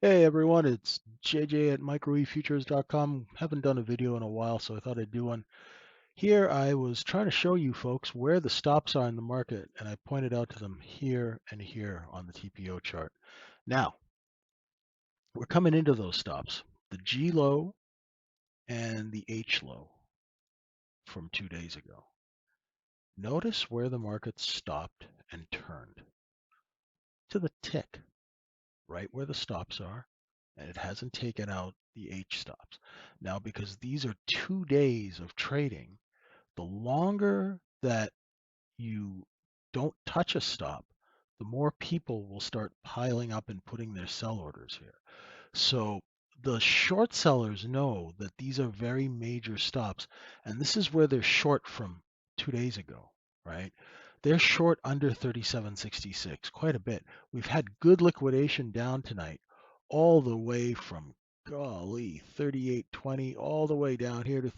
Hey everyone, it's JJ at microefutures.com. Haven't done a video in a while, so I thought I'd do one. Here I was trying to show you folks where the stops are in the market, and I pointed out to them here and here on the TPO chart. Now, we're coming into those stops, the G low and the H low from 2 days ago. Notice where the market stopped and turned to the tick, right where the stops are, and it hasn't taken out the H stops. Now, because these are 2 days of trading, the longer that you don't touch a stop, the more people will start piling up and putting their sell orders here. So the short sellers know that these are very major stops, and this is where they're short from 2 days ago, right? They're short under 37.66, quite a bit. We've had good liquidation down tonight, all the way from, golly, 38.20 all the way down here to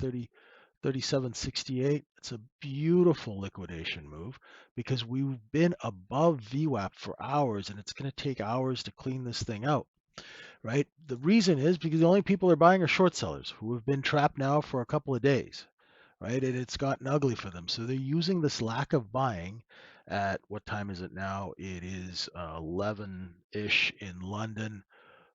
37.68. It's a beautiful liquidation move because we've been above VWAP for hours, and it's going to take hours to clean this thing out, right? The reason is because the only people are buying are short sellers who have been trapped now for a couple of days, right? And it's gotten ugly for them. So they're using this lack of buying at what time is it now? It is 11-ish in London.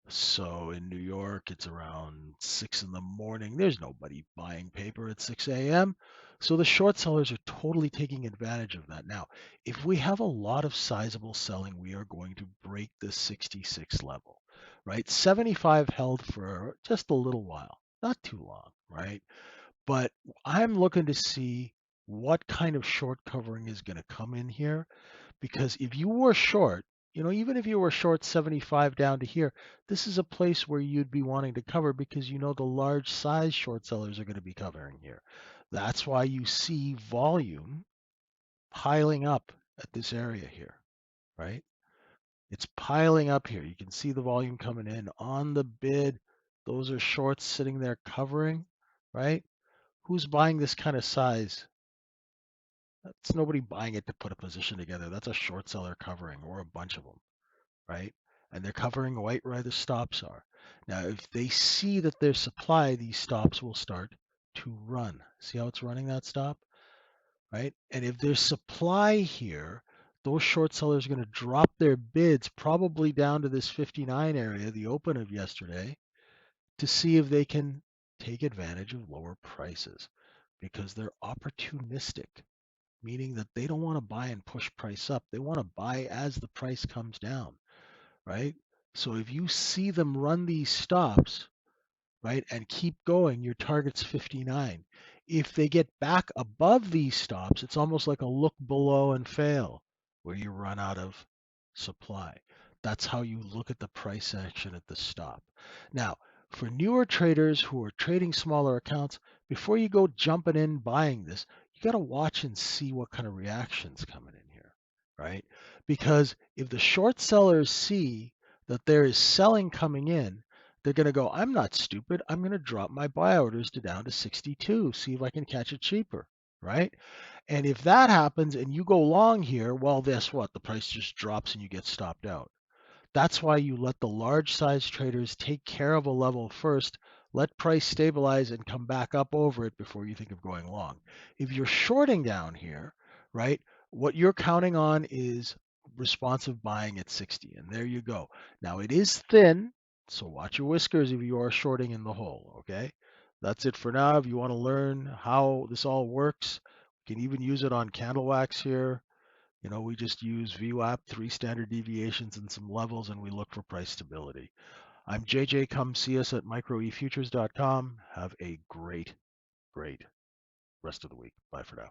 So in New York, it's around 6 in the morning. There's nobody buying paper at 6 a.m. So the short sellers are totally taking advantage of that. Now, if we have a lot of sizable selling, we are going to break this 66 level, right? 75 held for just a little while, not too long, right? But I'm looking to see what kind of short covering is going to come in here, because if you were short, even if you were short 75 down to here, this is a place where you'd be wanting to cover because the large size short sellers are going to be covering here. That's why you see volume piling up at this area here, right? It's piling up here. You can see the volume coming in on the bid. Those are shorts sitting there covering, right? Who's buying this kind of size? That's nobody buying it to put a position together. That's a short seller covering, or a bunch of them, right? And they're covering right where the stops are. Now, if they see that there's supply, these stops will start to run. See how it's running that stop, right? And if there's supply here, those short sellers are going to drop their bids probably down to this 59 area, the open of yesterday, to see if they can take advantage of lower prices because they're opportunistic, meaning that they don't want to buy and push price up. They want to buy as the price comes down, right? So if you see them run these stops, right, and keep going, your target's 59. If they get back above these stops, it's almost like a look below and fail, where you run out of supply. That's how you look at the price action at the stop. Now, for newer traders who are trading smaller accounts, before you go jumping in buying this, you got to watch and see what kind of reactions coming in here, right? Because if the short sellers see that there is selling coming in, they're going to go, I'm not stupid. I'm going to drop my buy orders to down to 62, see if I can catch it cheaper, right? And if that happens and you go long here, well, guess what? The price just drops and you get stopped out. That's why you let the large size traders take care of a level first, let price stabilize and come back up over it before you think of going long. If you're shorting down here, right, what you're counting on is responsive buying at 60. And there you go. Now it is thin, so watch your whiskers if you are shorting in the hole, okay? That's it for now. If you want to learn how this all works, you can even use it on candle wax here. We just use VWAP, 3 standard deviations, and some levels, and we look for price stability. I'm JJ. Come see us at microefutures.com. Have a great, great rest of the week. Bye for now.